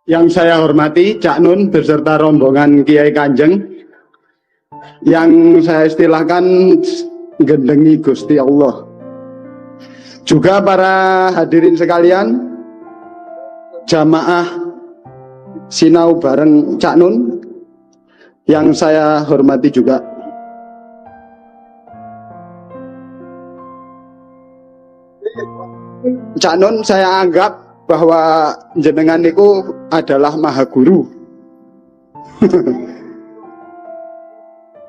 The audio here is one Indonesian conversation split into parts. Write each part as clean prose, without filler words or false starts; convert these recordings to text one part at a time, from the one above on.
Yang saya hormati Cak Nun beserta rombongan Kiai Kanjeng, yang saya istilahkan gendengi Gusti Allah. Juga para hadirin sekalian, jamaah sinau bareng Cak Nun yang saya hormati juga. Cak Nun saya anggap bahwa jenengan niku adalah maha guru.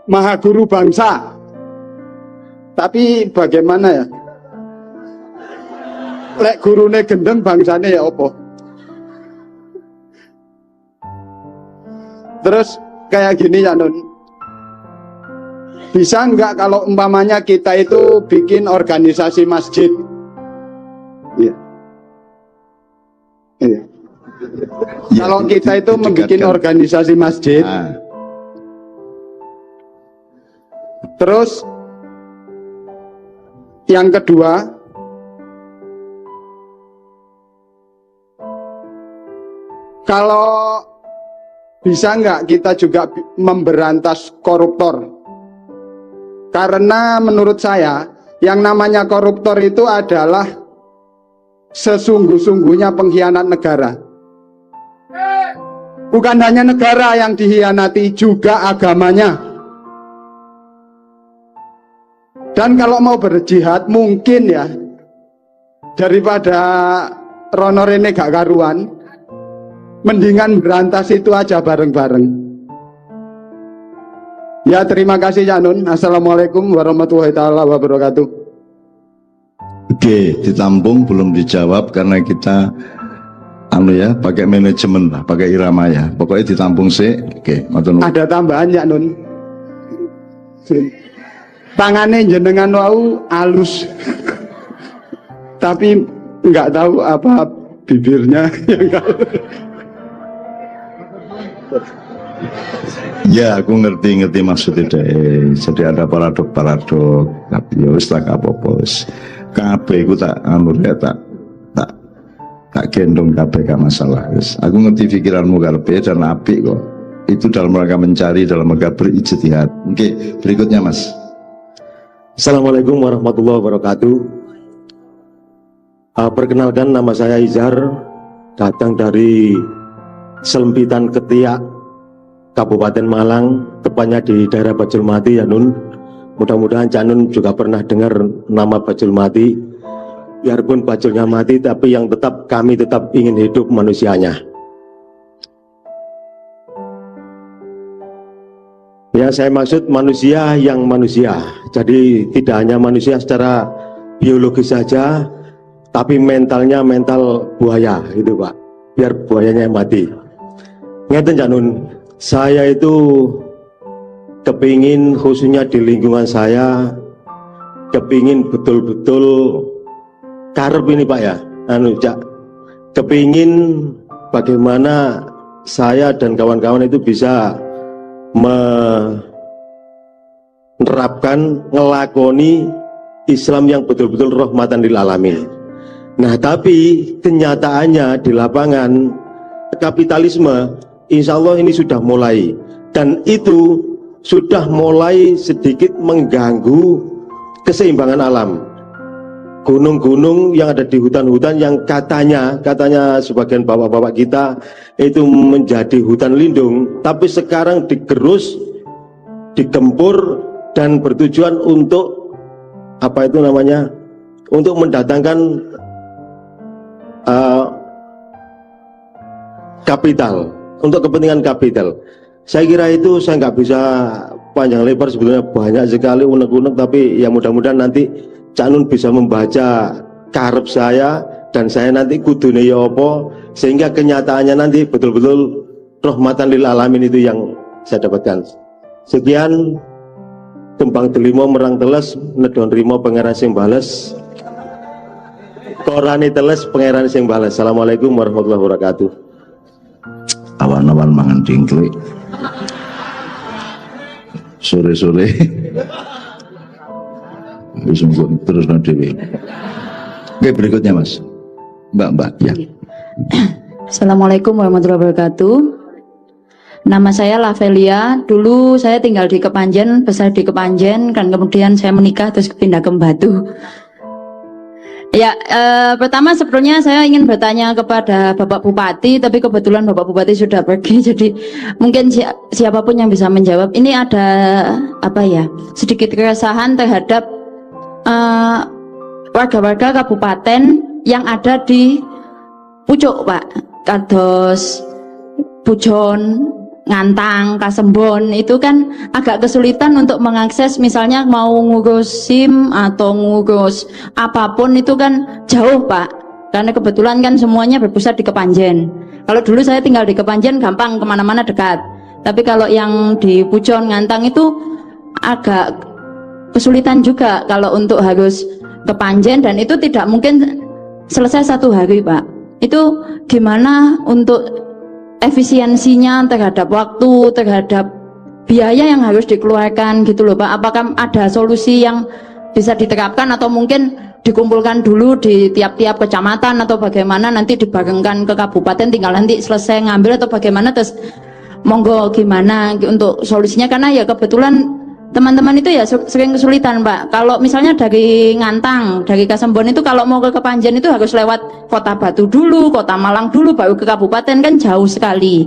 Maha guru bangsa. Tapi bagaimana ya? Lek gurune gendeng bangsane ya opo? Terus kayak gini ya Nun. Bisa enggak kalau umpamanya kita itu bikin organisasi masjid? Iya. Iya. Ya, kalau kita itu membuat organisasi masjid, terus yang kedua, kalau bisa nggak kita juga memberantas koruptor? Karena menurut saya yang namanya koruptor itu adalah sesungguh-sungguhnya pengkhianat negara. Bukan hanya negara yang dikhianati, juga agamanya. Dan kalau mau berjihad mungkin ya, daripada rono rene gak karuan, mendingan berantas itu aja bareng-bareng. Ya terima kasih ya Nun. Assalamualaikum warahmatullahi wabarakatuh. Oke, ditampung belum dijawab karena kita pakai manajemen lah, pakai irama ya. Pokoknya ditampung sih. Oke, ada tambahan ya Nun. Tangannya jenengan wau alus. Tapi nggak tahu apa bibirnya. Ya, aku ngerti maksudnya deh. Jadi ada paradok. Tapi ya wis tak apa-apa wis. Kabeh iku tak tak gendong kabeh gak masalah wis. Aku ngerti pikiranmu karpe dan apik kok. Itu dalam rangka mencari, dalam rangka berijtihad. Oke, berikutnya Mas. Assalamualaikum warahmatullahi wabarakatuh. Perkenalkan, nama saya Izhar, datang dari Selempitan Ketiak, Kabupaten Malang, tepatnya di daerah Bajulmati ya Nun. Mudah-mudahan Cak Nun juga pernah dengar nama Bajulmati. Biarpun bajulnya mati, tapi yang tetap kami tetap ingin hidup manusianya. Ya, saya maksud manusia yang manusia. Jadi tidak hanya manusia secara biologis saja, tapi mentalnya mental buaya gitu Pak. Biar buayanya yang mati. Ngeten Cak Nun, saya itu kepingin khususnya di lingkungan saya, kepingin betul-betul karep ini Pak ya, Cak, kepingin bagaimana saya dan kawan-kawan itu bisa menerapkan, ngelakoni Islam yang betul-betul rahmatan lil alamin. Nah tapi kenyataannya di lapangan kapitalisme insya Allah ini sudah mulai, dan itu sudah mulai sedikit mengganggu keseimbangan alam. Gunung-gunung yang ada di hutan-hutan yang katanya sebagian bapak-bapak kita itu menjadi hutan lindung, tapi sekarang digerus, digempur, dan bertujuan untuk untuk mendatangkan kapital, untuk kepentingan kapital. Saya kira itu saya nggak bisa panjang lebar, sebetulnya banyak sekali unek-unek, tapi ya mudah-mudahan nanti Cak Nun bisa membaca karep saya, dan saya nanti kudune ya apa, sehingga kenyataannya nanti betul-betul rahmatan lil alamin itu yang saya dapatkan. Sekian, Kembang Delimo Merang Teles, Nedon Rimo Pangeran Sing Bales, Korani Teles Pangeran Sing Bales. Assalamualaikum warahmatullahi wabarakatuh. Awan-awan mangan dingklik. Sore-sore terus nanti. Oke, berikutnya Mas. Mbak ya. Assalamualaikum warahmatullahi wabarakatuh. Nama saya Lavelia. Dulu saya tinggal di Kepanjen, besar di Kepanjen, kan kemudian saya menikah terus pindah ke Batu. Ya, pertama sebetulnya saya ingin bertanya kepada Bapak Bupati, tapi kebetulan Bapak Bupati sudah pergi, jadi mungkin siapapun yang bisa menjawab. Ini ada apa ya? Sedikit keresahan terhadap warga-warga kabupaten yang ada di Pucuk, Pak. Kados, Pujon, Ngantang, Kasembon, itu kan agak kesulitan untuk mengakses, misalnya mau ngurus SIM atau ngurus apapun itu kan jauh, Pak, karena kebetulan kan semuanya berpusat di Kepanjen. Kalau dulu saya tinggal di Kepanjen gampang, kemana-mana dekat, tapi kalau yang di Pujon, Ngantang itu agak kesulitan juga kalau untuk harus Kepanjen, dan itu tidak mungkin selesai satu hari, Pak. Itu gimana untuk efisiensinya terhadap waktu, terhadap biaya yang harus dikeluarkan gitu loh, Pak. Apakah ada solusi yang bisa diterapkan atau mungkin dikumpulkan dulu di tiap-tiap kecamatan atau bagaimana, nanti dibarengkan ke kabupaten, tinggal nanti selesai ngambil atau bagaimana, terus monggo gimana untuk solusinya, karena ya kebetulan teman-teman itu ya sering kesulitan, Pak. Kalau misalnya dari Ngantang, dari Kasembon itu kalau mau ke Kepanjen itu harus lewat Kota Batu dulu, Kota Malang dulu, baru ke kabupaten, kan jauh sekali.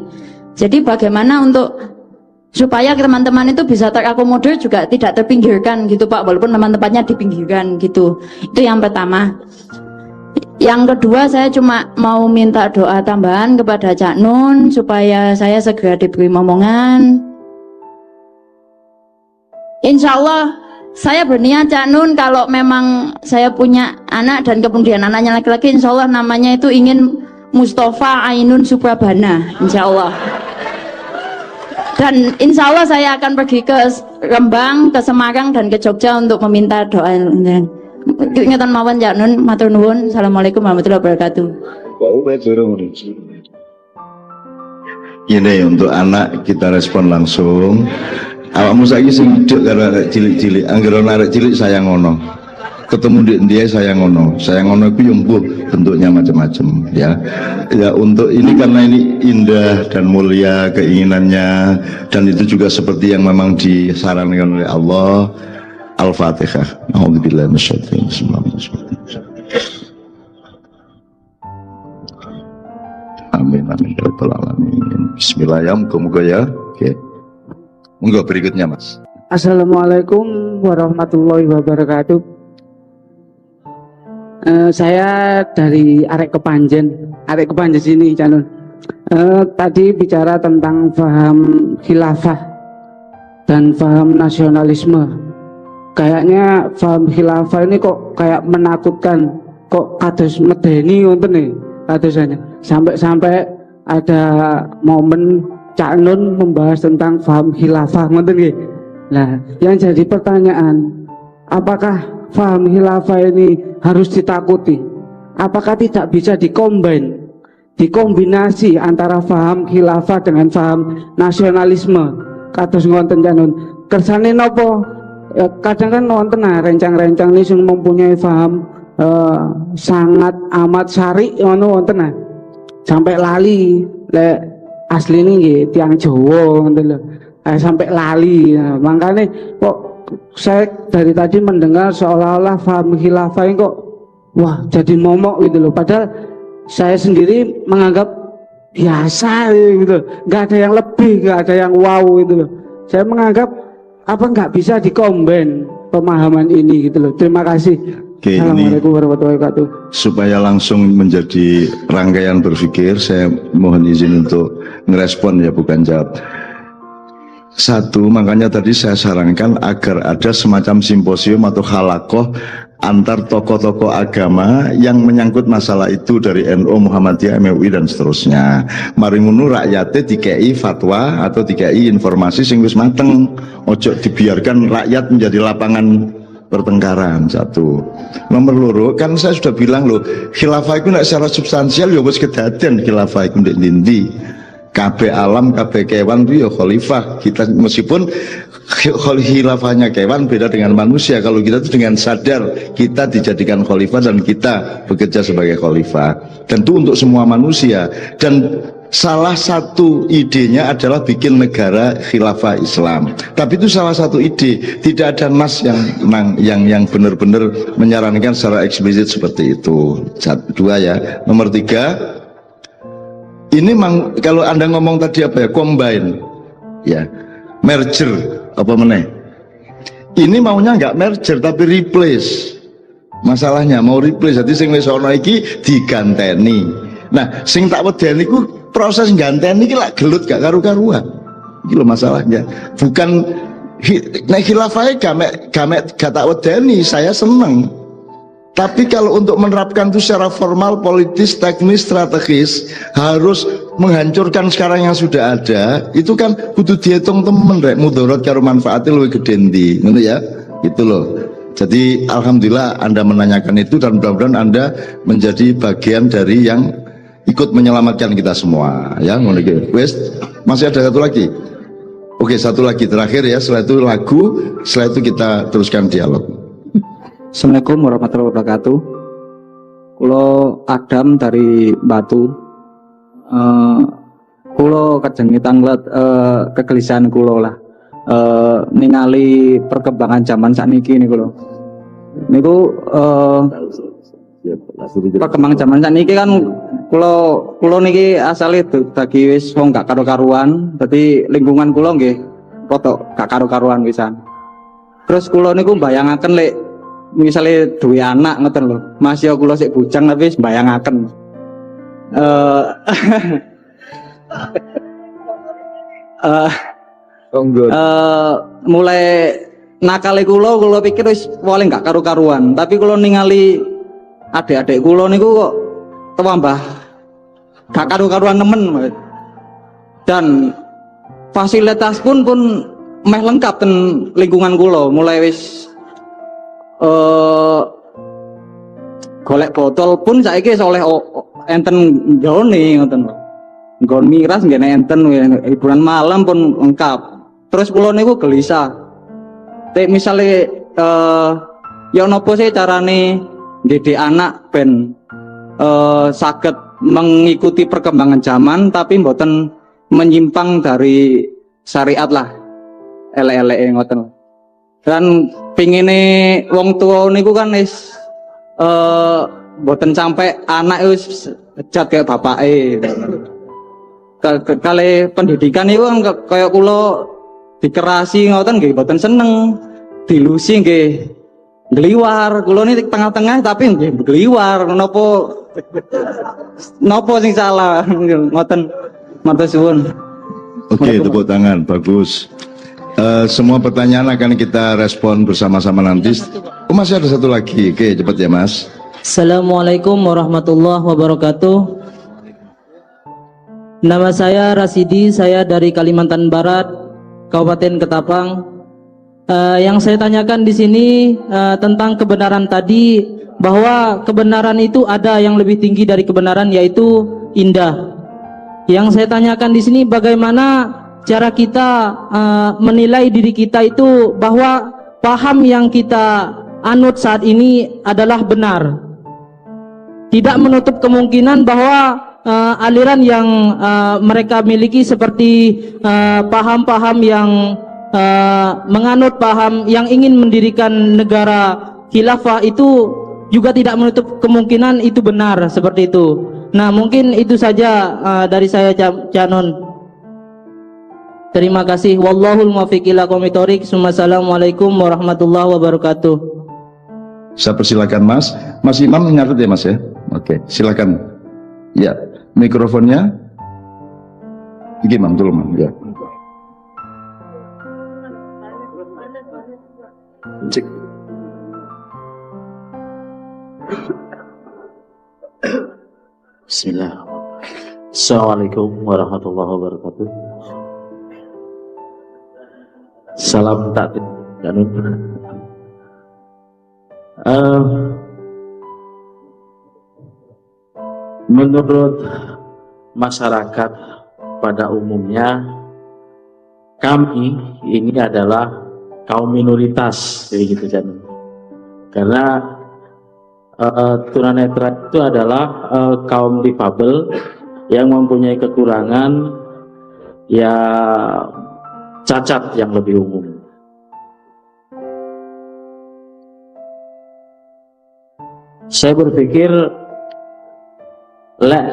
Jadi bagaimana untuk supaya teman-teman itu bisa terakomodir juga tidak terpinggirkan gitu, Pak, walaupun teman-tempatnya dipinggirkan gitu. Itu yang pertama. Yang kedua, saya cuma mau minta doa tambahan kepada Cak Nun supaya saya segera diberi momongan. Insya Allah saya berniat, Cak Nun, kalau memang saya punya anak dan kemudian anaknya laki-laki, insya Allah namanya itu ingin Mustafa Ainun Suprabana, insya Allah. Dan insya Allah saya akan pergi ke Rembang, ke Semarang, dan ke Jogja untuk meminta doa. Ingatan mawon, Cak Nun, matur nuwun. Assalamualaikum warahmatullahi wabarakatuh. Ini untuk anak kita respon langsung. Awakmu saiki sing hidup karo arek cilik-cilik, anggere ana arek cilik sayang ngono. Ketemu di dia sayang ngono. Sayang ngono itu yang bentuknya macam-macam ya. Ya untuk ini, karena ini indah dan mulia keinginannya, dan itu juga seperti yang memang disarankan oleh Allah. Al-Fatihah. A'udzubillahi minasyaitonir rajim. Amin amin ya rabbal alamin. Bismillahirrahmanirrahim ya. Oke. Monggo berikutnya, Mas. Assalamualaikum warahmatullahi wabarakatuh. Saya dari Arek Kepanjen sini, Canun. Tadi bicara tentang paham khilafah dan paham nasionalisme. Kayaknya paham khilafah ini kok kayak menakutkan, kok kados medeni ngoten nih kadosannya. Sampai ada momen Cak Nun membahas tentang paham khilafah, ngoten nggih. Nah, yang jadi pertanyaan, apakah paham khilafah ini harus ditakuti? Apakah tidak bisa dikombinasi antara paham khilafah dengan paham nasionalisme? Kados ngoten Cak Nun. Kersane napa? Kadang kan wonten rencang-rencang ini sing mempunyai paham sangat amat syari ngono wonten sampai lali lek asli ini tiang Jawa ngoten lho. Sampai lali. Nah, makanya kok saya dari tadi mendengar seolah-olah paham khilafah ini kok wah jadi momok gitu loh. Padahal saya sendiri menganggap biasa gitu. Nggak ada yang lebih, nggak ada yang wow gitu loh. Saya menganggap apa nggak bisa dikombin pemahaman ini gitu loh. Terima kasih. Oke, Assalamualaikum warahmatullahi wabarakatuh. Supaya langsung menjadi rangkaian berpikir, saya mohon izin untuk ngerespon ya, bukan jawab. Satu, makanya tadi saya sarankan agar ada semacam simposium atau halakoh antar tokoh-tokoh agama yang menyangkut masalah itu dari NU, Muhammadiyah, MUI dan seterusnya. Mari ngono rakyatnya dikei fatwa atau dikei informasi sing wis mateng. Ojo dibiarkan rakyat menjadi lapangan pertengkaran. Satu. Nomor loro, kan saya sudah bilang loh, khilafah itu secara substansial ya wis kedaden khilafah itu ndek ndi. Kabeh alam, kabeh kewan itu ya khalifah. Kita meskipun khilafahnya kewan beda dengan manusia. Kalau kita itu dengan sadar kita dijadikan khalifah dan kita bekerja sebagai khalifah, tentu untuk semua manusia. Dan salah satu idenya adalah bikin negara khilafah Islam. Tapi itu salah satu ide, tidak ada nas yang benar-benar menyarankan secara eksplisit seperti itu. Dua ya. Nomor tiga, ini kalau Anda ngomong tadi apa ya, combine ya, merger apa meneh, ini maunya nggak merger tapi replace. Masalahnya mau replace, jadi sing wis ana iki diganteni. Nah sing tak wedeni ku proses ganteni iki lak gelut gak karu-karuan. Iki lho masalahnya. Bukan nek khilafah gamek gak tak wedeni, saya seneng. Tapi kalau untuk menerapkan itu secara formal, politis, teknis, strategis, harus menghancurkan sekarang yang sudah ada, itu kan kudu dihitung temen rek, mudarat karo manfaatnya lebih gede ndi, ngono ya, gitu loh. Jadi alhamdulillah Anda menanyakan itu, dan mudah-mudahan Anda menjadi bagian dari yang ikut menyelamatkan kita semua, ya, ngono iki. Wes, masih ada satu lagi. Oke, satu lagi terakhir ya, setelah itu lagu, setelah itu kita teruskan dialog. Assalamualaikum warahmatullahi wabarakatuh. Kulo Adam dari Batu. Kulo kajeng tanglet kegelisahan kulo lah. Ningali perkembangan zaman sakniki niku lho. Niku perkembangan zaman sakniki kan kulo niki asale dadi wis wong gak karo-karuan, dadi lingkungan kulo nggih rada gak karo-karuan pisan. Terus kulo niku mbayangaken lek misalnya duwe anak ngoten lho, masih kula sik bujang tapi mbayangaken mulai nakale kula pikir wis paling gak karu-karuan, tapi kula ningali adik-adik kula niku kok tambah gak karu-karuan nemen, dan fasilitas pun meh lengkap ten lingkungan kula, mulai wis golek botol pun saiki oleh enten jone ngoten lho. Nggon miras nggene enten, hiburan malam pun lengkap. Terus kula niku gelisah. Tek misale ya napa sih carane didik anak ben saged mengikuti perkembangan zaman tapi mboten menyimpang dari syariat lah. Elek-eleke ngoten. Dan pingine wong tua niku kan wis mboten sampai anak wis bejat kayak bapake. Kale pendidikan itu kan kayak kula dikerasi ngoten nggih mboten seneng, dilusi nggih ngliwar. Kula ini tengah-tengah tapi nggih ngliwar. Napa sing salah ngoten. Matur suwun. Oke, tepuk tangan, bagus. Semua pertanyaan akan kita respon bersama-sama nanti. Oh, masih ada satu lagi. Oke, cepat ya Mas. Assalamualaikum warahmatullahi wabarakatuh. Nama saya Rasidi, saya dari Kalimantan Barat, Kabupaten Ketapang. Yang saya tanyakan di sini tentang kebenaran tadi, bahwa kebenaran itu ada yang lebih tinggi dari kebenaran, yaitu indah. Yang saya tanyakan di sini, bagaimana cara kita menilai diri kita itu bahwa paham yang kita anut saat ini adalah benar, tidak menutup kemungkinan bahwa aliran yang mereka miliki seperti paham-paham yang menganut paham yang ingin mendirikan negara khilafah itu juga tidak menutup kemungkinan itu benar seperti itu. Nah, mungkin itu saja dari saya, Cak Non. Terima kasih. Wallahul muwaffiq ila aqwamit thoriq. Assalamualaikum warahmatullahi wabarakatuh. Saya persilakan Mas. Mas Imam nyatet ya Mas ya. Oke, silakan. Ya, mikrofonnya. Iki Mam, tolong Mam. Ya. Cek. Bismillah. Assalamualaikum warahmatullahi wabarakatuh. Salam takbir. Menurut masyarakat pada umumnya, kami ini adalah kaum minoritas, jadi gitu kan. Karena tunanetra itu adalah kaum difabel yang mempunyai kekurangan ya cacat yang lebih umum. Saya berpikir,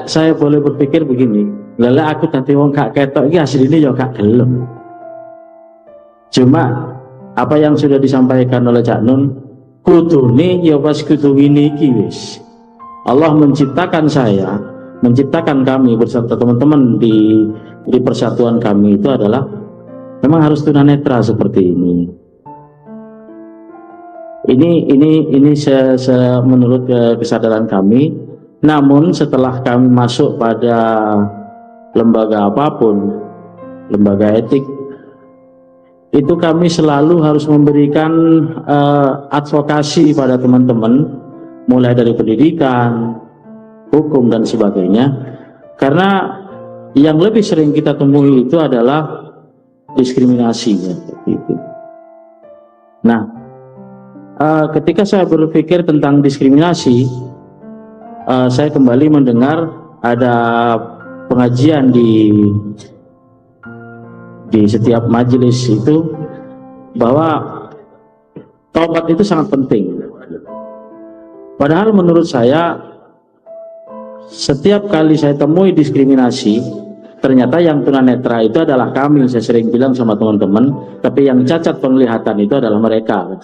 saya boleh berpikir begini, lelek aku nanti wong gak ketok iki asline ya gak gelem. Cuma apa yang sudah disampaikan oleh Cak Nun, kudune ya pas kudu ngene iki wis. Allah menciptakan saya, menciptakan kami beserta teman-teman di persatuan kami itu adalah memang harus tunanetra seperti ini. Ini menurut kesadaran kami. Namun setelah kami masuk pada lembaga apapun, lembaga etik, itu kami selalu harus memberikan advokasi pada teman-teman, mulai dari pendidikan, hukum dan sebagainya. Karena yang lebih sering kita temui itu adalah diskriminasi ya, itu. Nah, ketika saya berpikir tentang diskriminasi, saya kembali mendengar ada pengajian di setiap majelis itu bahwa taubat itu sangat penting. Padahal menurut saya setiap kali saya temui diskriminasi, ternyata yang tunanetra itu adalah kami. Saya sering bilang sama teman-teman, tapi yang cacat penglihatan itu adalah mereka.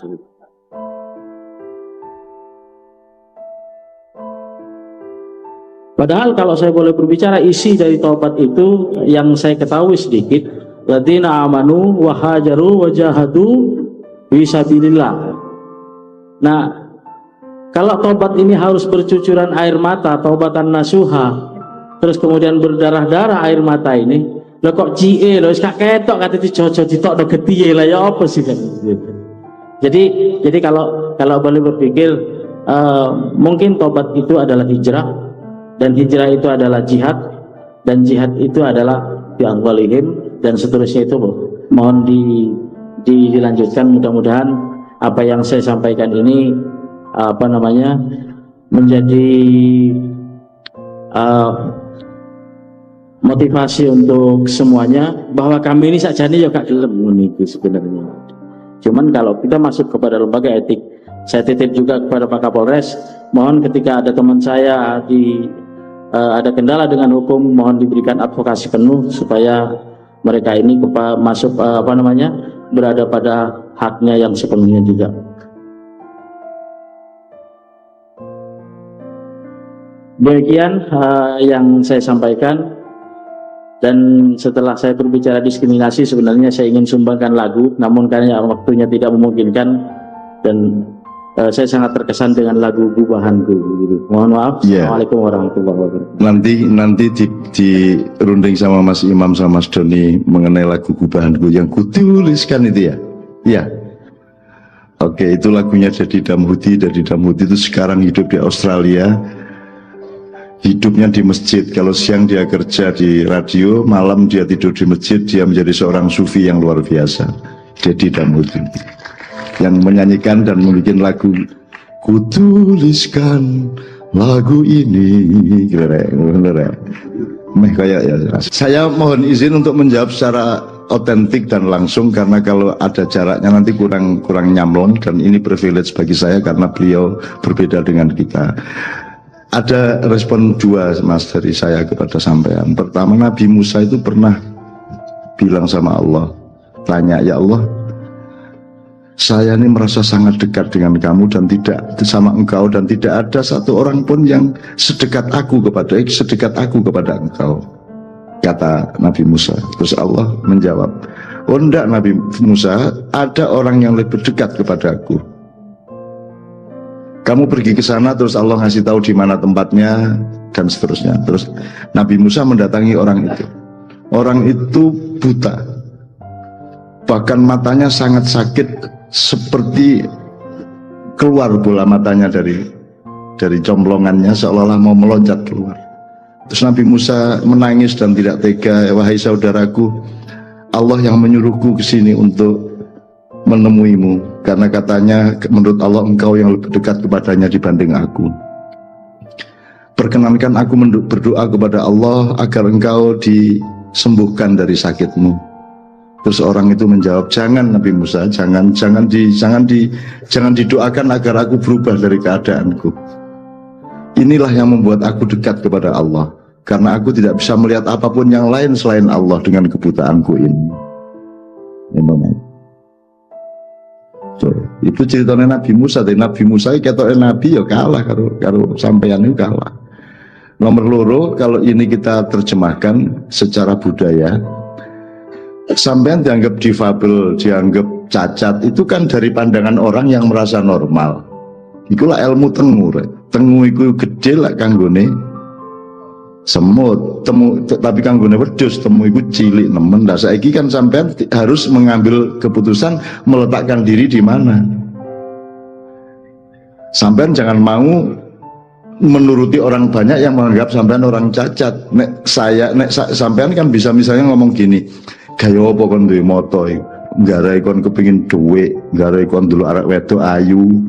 Padahal kalau saya boleh berbicara isi dari taubat itu yang saya ketahui sedikit, ladzina amanu wa hajaru wa jahadu fisabilillah. Nah, kalau taubat ini harus bercucuran air mata, taubatan nasuha, terus kemudian berdarah-darah air mata ini, lo kok cie lo gak ketok kata dijojo ditok do getiye lah ya apa sih kan? Jadi kalau boleh berpikir mungkin taubat itu adalah hijrah. Dan hijrah itu adalah jihad, dan jihad itu adalah bi'anwalihim, dan seterusnya itu mohon dilanjutkan. Mudah-mudahan apa yang saya sampaikan ini menjadi motivasi untuk semuanya, bahwa kami ini saja nih ya gak gelem itu sebenarnya. Cuman kalau kita masuk kepada lembaga etik, saya titip juga kepada Pak Kapolres, mohon ketika ada teman saya ada kendala dengan hukum, mohon diberikan advokasi penuh supaya mereka ini masuk berada pada haknya yang sepenuhnya juga. Demikian yang saya sampaikan. Dan setelah saya berbicara diskriminasi, sebenarnya saya ingin sumbangkan lagu, namun karena waktunya tidak memungkinkan, dan saya sangat terkesan dengan lagu Gubahanku gitu. Mohon maaf. Assalamualaikum warahmatullahi wabarakatuh. Nanti dirunding sama Mas Imam sama Mas Doni mengenai lagu Gubahanku yang kutuliskan itu ya. Iya. Oke, itu lagunya Dedi Damhudi. Dedi Damhudi itu sekarang hidup di Australia. Hidupnya di masjid. Kalau siang dia kerja di radio, malam dia tidur di masjid. Dia menjadi seorang sufi yang luar biasa. Dedi Damhudi yang menyanyikan dan membuat lagu kutuliskan lagu ini. Kayak ya. Saya mohon izin untuk menjawab secara otentik dan langsung, karena kalau ada jaraknya nanti kurang nyamlong, dan ini privilege bagi saya karena beliau berbeda dengan kita. Ada respon dua Mas dari saya kepada sampean. Pertama, Nabi Musa itu pernah bilang sama Allah, tanya, ya Allah, saya ini merasa sangat dekat dengan kamu dan tidak sama engkau, dan tidak ada satu orang pun yang sedekat aku kepada engkau, kata Nabi Musa. Terus Allah menjawab, oh enggak Nabi Musa, ada orang yang lebih dekat kepada aku. Kamu pergi ke sana, terus Allah ngasih tahu di mana tempatnya dan seterusnya. Terus Nabi Musa mendatangi orang itu. Orang itu buta, bahkan matanya sangat sakit, seperti keluar bola matanya dari comblongannya, seolah-olah mau meloncat keluar. Terus Nabi Musa menangis dan tidak tega, wahai saudaraku, Allah yang menyuruhku ke sini untuk menemuimu, karena katanya menurut Allah engkau yang lebih dekat kepadanya dibanding aku. Perkenankan aku berdoa kepada Allah agar engkau disembuhkan dari sakitmu. Terus orang itu menjawab, jangan Nabi Musa, jangan didoakan agar aku berubah dari keadaanku. Inilah yang membuat aku dekat kepada Allah, karena aku tidak bisa melihat apapun yang lain selain Allah dengan kebutaanku ini. So, itu ceritanya Nabi Musa. Tapi Nabi Musa ketoknya Nabi ya kalah karo sampeyan itu kalah. Nomor loro, kalau ini kita terjemahkan secara budaya, sampean dianggap difabel, dianggap cacat, itu kan dari pandangan orang yang merasa normal. Ikulah ilmu tengu, tengu itu gede lah kanggone semut, tapi kanggone wedhus, temu itu cilik nemen. Nah, saiki kan sampean harus mengambil keputusan meletakkan diri di mana. Sampean jangan mau menuruti orang banyak yang menganggap sampean orang cacat. Sampean kan bisa misalnya ngomong gini, gaya apa kon duwe moto iki, garai kon kepengin dhuwit, garai kon dulu arek wedok ayu,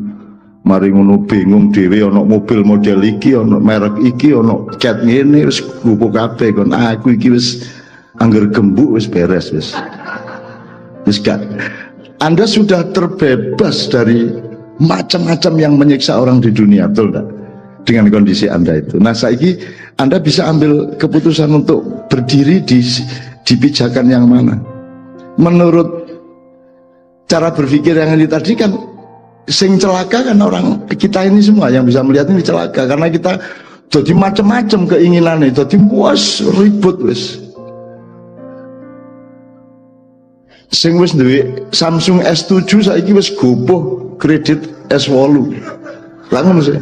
mari ngono bingung dhewe ana mobil model iki, ana merek iki, ana cat ngene, wis gupu kabeh kon. Aku iki wis angger gembuk wis beres wis. Wis gak. Anda sudah terbebas dari macam-macam yang menyiksa orang di dunia, betul enggak? Dengan kondisi Anda itu. Nah, saiki Anda bisa ambil keputusan untuk berdiri di pijakan yang mana. Menurut cara berpikir yang ini tadi kan, sing celaka kan orang kita ini semua yang bisa melihat ini celaka, karena kita jadi macam-macam keinginannya, jadi puas ribut wis. Sing wis duwe Samsung S7 saiki wis gopoh kredit S8. Lah ngono sih.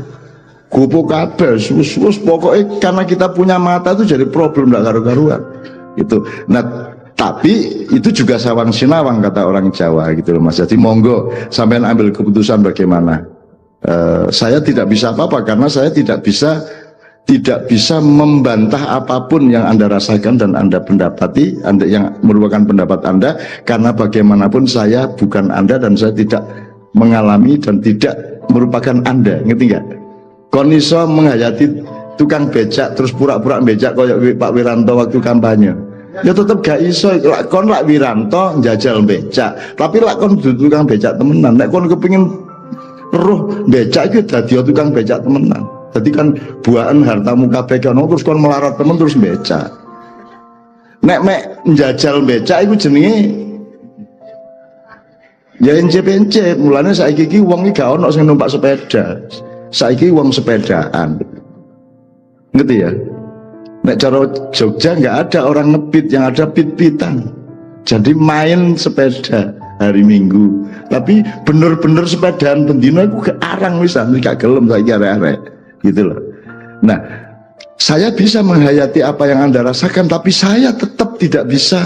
Gopoh kabeh wis pokoknya karena kita punya mata itu jadi problem ndak karu-karuan. Itu. Nah, tapi itu juga sawang sinawang kata orang Jawa gitu loh Mas. Jadi monggo sampean ambil keputusan bagaimana. Saya tidak bisa apa-apa karena saya tidak bisa membantah apapun yang Anda rasakan dan Anda pendapati, yang merupakan pendapat Anda, karena bagaimanapun saya bukan Anda dan saya tidak mengalami dan tidak merupakan Anda, ngerti nggak? Kon iso menghayati tukang becak terus pura-pura becak kayak Pak Wiranto waktu kampanye. Ya tetep gak iso, kon lak Wiranto njajal becak, tapi lak kon tukang becak temenan. Nek kon kepengin roh becak iki dadi tukang becak temenan. Jadi kan buahan hartamu kabeh kono terus kon melarat temen terus becak. Nek njajal becak iku jenenge ya encep-encep. Mulane saiki iki wong iki gak ono sing numpak sepeda. Saiki wong sepedaan. Ngerti ya? Nek cara Jogja nggak ada orang ngebit, yang ada pit-pitan. Jadi main sepeda hari Minggu. Tapi bener-bener sepedaan bendino aku kearang wisan, gak gelem saiki arek-arek. Gitu loh. Nah, saya bisa menghayati apa yang Anda rasakan, tapi saya tetap tidak bisa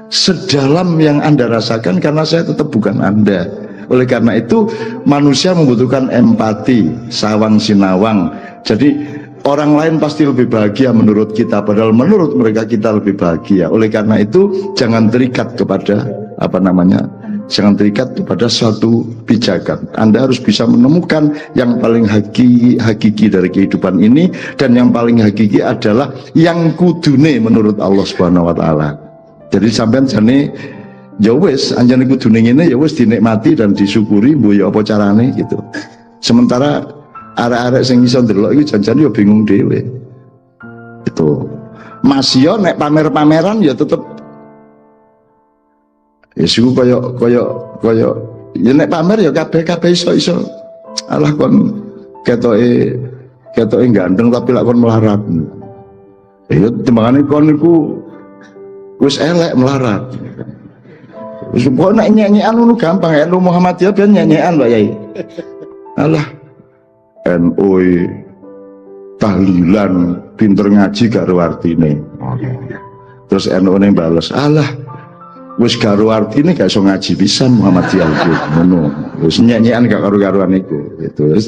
sedalam yang Anda rasakan karena saya tetap bukan Anda. Oleh karena itu manusia membutuhkan empati, sawang sinawang. Jadi orang lain pasti lebih bahagia menurut kita, padahal menurut mereka kita lebih bahagia. Oleh karena itu jangan terikat kepada jangan terikat kepada suatu pijakan. Anda harus bisa menemukan yang paling hakiki dari kehidupan ini, dan yang paling hakiki adalah yang kudune menurut Allah Subhanahu wa taala. Jadi sampean jane ya wis anjane kudune ngene ya wis dinikmati dan disyukuri mbuh ya apa carane gitu. Sementara arek-arek sing iso ndelok iki jan-jan ya bingung dhewe. Itu. Mas yo nek pamer-pameran ya tetep ya suku koyo ya nek pamer ya kabeh iso. Alah kon ketoke ganteng tapi lak kon melarat. Ya timbangane kon niku wis elek melarat. Wis kok nek nyanyian ngono gampang ya, lu Muhammadiyah ben nyanyian Pak Yai. Alah NU tahlilan pinter ngaji gak ro artine. Terus NU ne bales, alah wis gak ro artine gak iso ngaji pisan Muhammadiyah iku. Ngono. Wis nyanyian gak karo-karuan iku. Gitu.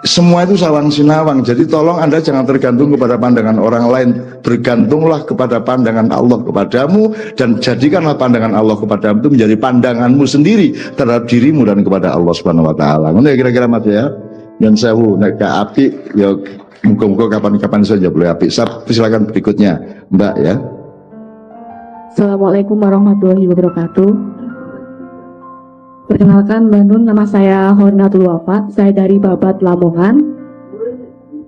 semua itu sawang sinawang. Jadi tolong Anda jangan tergantung kepada pandangan orang lain, bergantunglah kepada pandangan Allah kepadamu, dan jadikanlah pandangan Allah kepadamu itu menjadi pandanganmu sendiri terhadap dirimu dan kepada Allah Subhanahu wa taala. Ngono ya kira-kira Mas ya. Dan sewu nek gak apik ya muga-muga kapan-kapan saja boleh apik. Silakan berikutnya, Mbak ya. Assalamualaikum warahmatullahi wabarakatuh. Perkenalkan, Mbak Nun, nama saya Hornatul Wafa, saya dari Babat Lamongan.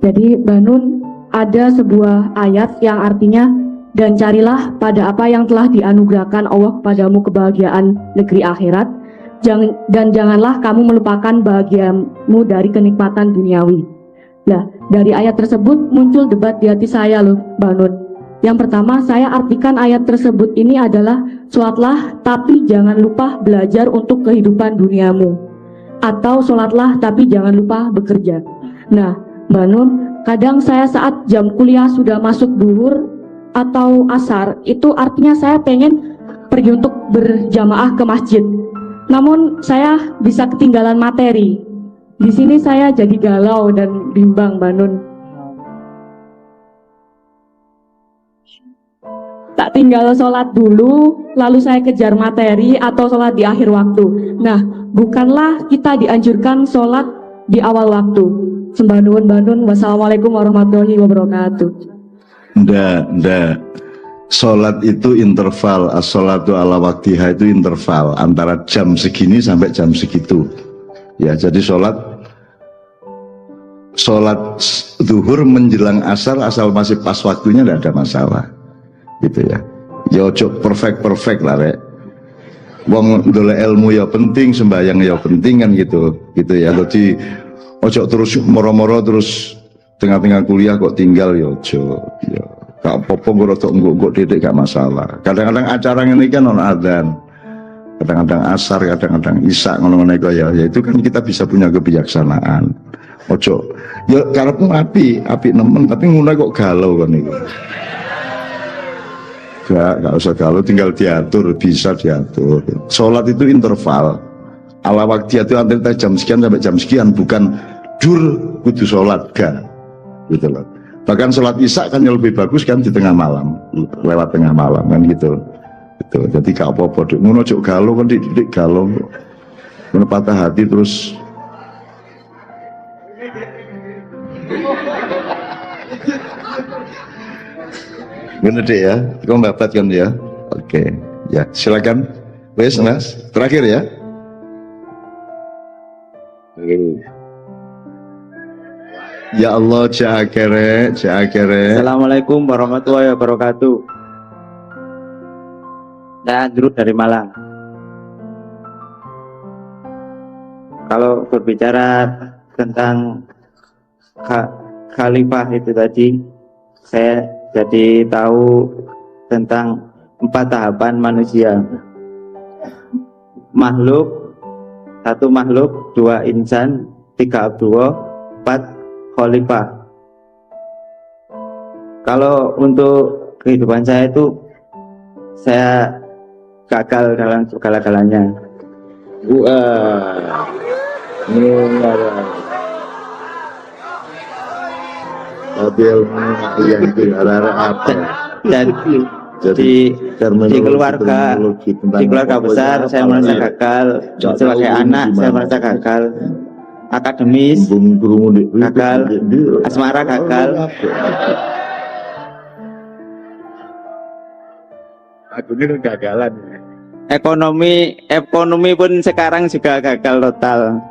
Jadi Mbak Nun, ada sebuah ayat yang artinya, dan carilah pada apa yang telah dianugerahkan Allah kepadamu kebahagiaan negeri akhirat, dan janganlah kamu melupakan bahagiamu dari kenikmatan duniawi. Nah, dari ayat tersebut muncul debat di hati saya loh, Mbak Nun. Yang pertama, saya artikan ayat tersebut ini adalah sholatlah tapi jangan lupa belajar untuk kehidupan duniamu, atau sholatlah tapi jangan lupa bekerja. Nah, Mbak Nun, kadang saya saat jam kuliah sudah masuk duhur atau asar, itu artinya saya pengen pergi untuk berjamaah ke masjid. Namun saya bisa ketinggalan materi. Di sini saya jadi galau dan bimbang, Mbak Nun. Tak tinggal sholat dulu, lalu saya kejar materi atau sholat di akhir waktu. Nah, bukanlah kita dianjurkan sholat di awal waktu. Sembah nuwun, Mbak Nun. Wassalamualaikum warahmatullahi wabarakatuh. Ndak. Sholat itu interval, as-sholatu ala waktiha itu interval antara jam segini sampai jam segitu. Ya, jadi sholat zuhur menjelang asar asal masih pas waktunya tidak ada masalah. Gitu ya. Ya ojo perfect lah rek. Wong ndolek ilmu ya penting, sembahyang ya penting kan gitu. Gitu ya. Jadi ojo terus moro-moro terus tengah-tengah kuliah kok tinggal ya ojo. Ya gak apa-apa kok enggak dedek gak masalah. Kadang-kadang acara ini kan non adzan. Kadang-kadang asar, kadang-kadang isya ngono-ngono ya. Ya itu kan kita bisa punya kebijaksanaan. Ojo ya karepmu api nemen tapi ngono kok galau kan itu. Gak usah galau, tinggal diatur, bisa diatur. Sholat itu interval. Ala waktu itu antara jam sekian sampai jam sekian, bukan dur kudu sholat, gak. Gitu loh. Bahkan sholat isya kan yang lebih bagus kan di tengah malam, lewat tengah malam kan gitu. Gitu. Jadi gak apa-apa. Ngono cuk galau kan didik galau. Ngono patah hati terus. Bener deh ya, kau babat kan ya. Oke, ya silakan. Wes Mas, terakhir ya. Ya Allah, cakere. Assalamualaikum warahmatullahi wabarakatuh. Saya Andrew dari Malang. Kalau berbicara tentang khalifah itu tadi, saya jadi tahu tentang 4 tahapan manusia. Makhluk, 1 makhluk, 2 insan, 3 abdullah, 4 khalifah. Kalau untuk kehidupan saya itu, saya gagal dalam segala-galanya. Dan di keluarga besar saya merasa gagal, sebagai anak saya merasa gagal, akademis gagal, asmara gagal. Aku ini kegagalan. Ekonomi pun sekarang juga gagal total.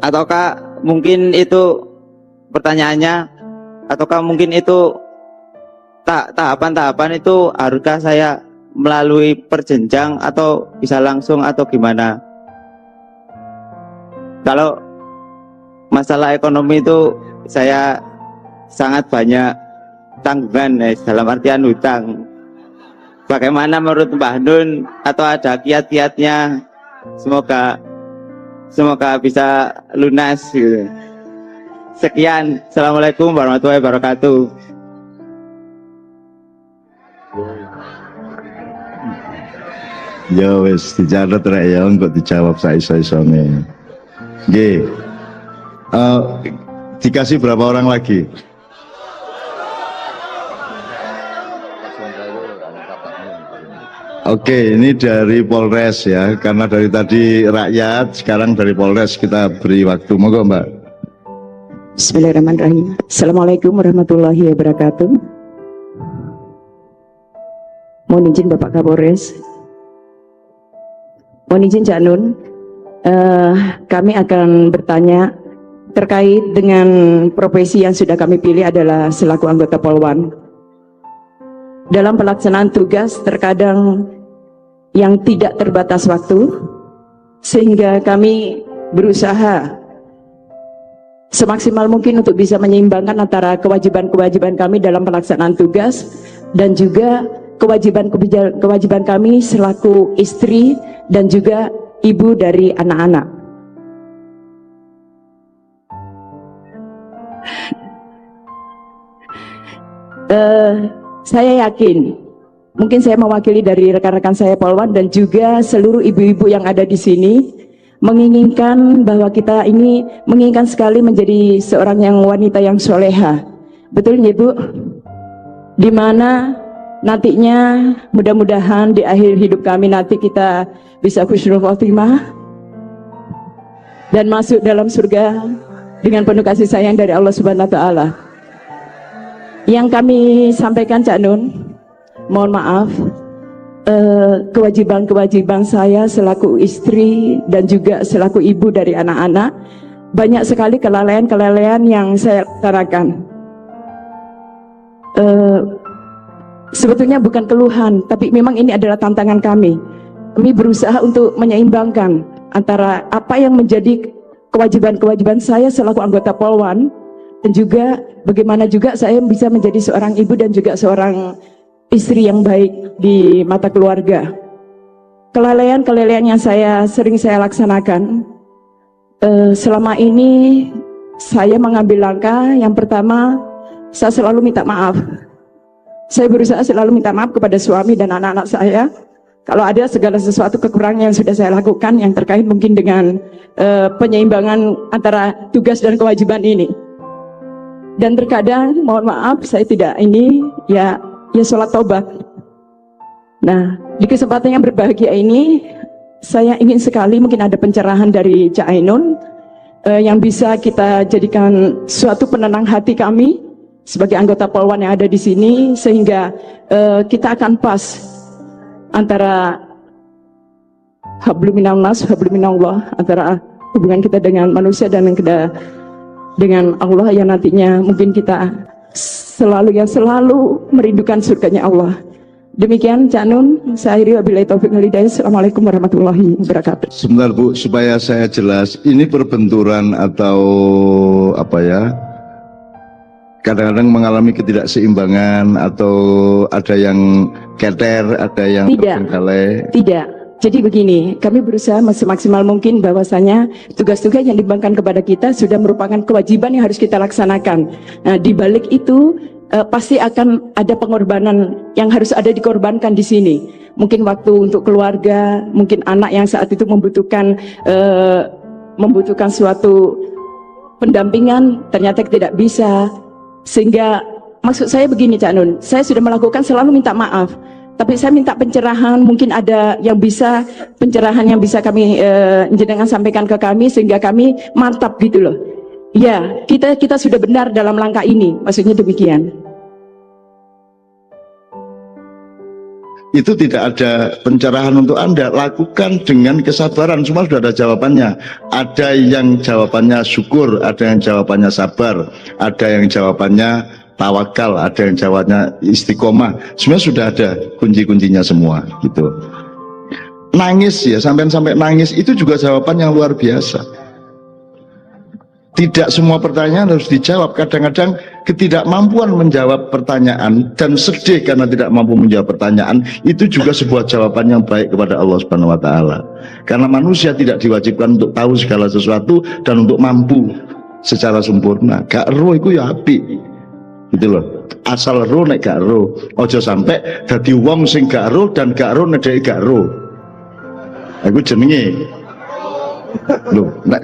Ataukah mungkin itu pertanyaannya, ataukah mungkin itu tahapan-tahapan itu haruskah saya melalui perjenjang atau bisa langsung atau gimana? Kalau masalah ekonomi itu saya sangat banyak tanggungan, dalam artian hutang. Bagaimana menurut Mbah Nun, atau ada kiat-kiatnya? Semoga bisa lunas gitu. Sekian, Assalamualaikum warahmatullahi wabarakatuh. Ya wis dicatat rek ya engko dijawab saiso-isone. Nggih. Dikasih berapa orang lagi? Oke, ini dari Polres ya, karena dari tadi rakyat, sekarang dari Polres kita beri waktu. Monggo Mbak. Bismillahirrahmanirrahim. Assalamualaikum warahmatullahi wabarakatuh. Mohon izin Bapak Kapolres. Mohon izin Cak Nun. Kami akan bertanya terkait dengan profesi yang sudah kami pilih adalah selaku anggota Polwan. Dalam pelaksanaan tugas terkadang yang tidak terbatas waktu, sehingga kami berusaha semaksimal mungkin untuk bisa menyeimbangkan antara kewajiban-kewajiban kami dalam pelaksanaan tugas dan juga kewajiban kami selaku istri dan juga ibu dari anak-anak. Saya yakin, mungkin saya mewakili dari rekan-rekan saya Polwan dan juga seluruh ibu-ibu yang ada di sini, menginginkan bahwa kita ini menginginkan sekali menjadi seorang yang wanita yang soleha. Betul ya Bu? Dimana nantinya mudah-mudahan di akhir hidup kami nanti kita bisa husnul khotimah dan masuk dalam surga dengan penuh kasih sayang dari Allah Subhanahu wa taala. Yang kami sampaikan Cak Nun, mohon maaf, kewajiban-kewajiban saya selaku istri dan juga selaku ibu dari anak-anak, banyak sekali kelalaian-kelalaian yang saya laksanakan. Sebetulnya bukan keluhan, tapi memang ini adalah tantangan kami. Kami berusaha untuk menyeimbangkan antara apa yang menjadi kewajiban-kewajiban saya selaku anggota Polwan, dan juga bagaimana juga saya bisa menjadi seorang ibu dan juga seorang istri yang baik di mata keluarga. Kelalaian-kelalaian yang sering saya laksanakan selama ini, saya mengambil langkah. Yang pertama, saya selalu minta maaf. Saya berusaha selalu minta maaf kepada suami dan anak-anak saya kalau ada segala sesuatu kekurangan yang sudah saya lakukan yang terkait mungkin dengan penyeimbangan antara tugas dan kewajiban ini. Dan terkadang mohon maaf saya tidak ini ya sholat tobat. Nah, di kesempatan yang berbahagia ini saya ingin sekali mungkin ada pencerahan dari Cak Ainun yang bisa kita jadikan suatu penenang hati kami sebagai anggota Polwan yang ada di sini, sehingga kita akan pas antara hablum minannas, hablum minallah, antara hubungan kita dengan manusia dan dengan Allah yang nantinya mungkin kita selalu merindukan surganya Allah. Demikian Cak Nun, saya akhiri wabillahi taufiq wal hidayah. Assalamualaikum warahmatullahi wabarakatuh. Sebentar Bu, supaya saya jelas, ini perbenturan atau apa ya? Kadang-kadang mengalami ketidakseimbangan atau ada yang keter, ada yang terbengkalai. Tidak. Jadi begini, kami berusaha semaksimal mungkin bahwasanya tugas-tugas yang dibebankan kepada kita sudah merupakan kewajiban yang harus kita laksanakan. Nah, di balik itu pasti akan ada pengorbanan yang harus ada dikorbankan di sini. Mungkin waktu untuk keluarga, mungkin anak yang saat itu membutuhkan suatu pendampingan, ternyata tidak bisa. Sehingga maksud saya begini Cak Nun, saya sudah melakukan selalu minta maaf. Tapi saya minta pencerahan, mungkin ada yang bisa pencerahan yang bisa kami jenengan sampaikan ke kami sehingga kami mantap gitu loh. Ya, kita sudah benar dalam langkah ini, maksudnya demikian. Itu tidak ada pencerahan untuk Anda, lakukan dengan kesabaran, semua sudah ada jawabannya. Ada yang jawabannya syukur, ada yang jawabannya sabar, ada yang jawabannya tawakal, ada yang jawabnya istiqomah. Sebenarnya sudah ada kunci-kuncinya semua gitu. Nangis ya, sampai nangis itu juga jawaban yang luar biasa. Tidak semua pertanyaan harus dijawab. Kadang-kadang ketidakmampuan menjawab pertanyaan dan sedih karena tidak mampu menjawab pertanyaan itu juga sebuah jawaban yang baik kepada Allah Subhanahu wa taala. Karena manusia tidak diwajibkan untuk tahu segala sesuatu dan untuk mampu secara sempurna. Gak ero iku ya apik. Gitu loh, asal ro nek gak ro, ojo sampai dadi wong sing gak ro dan gak ro nedeki gak ro. Aku jenenge. Lho, nek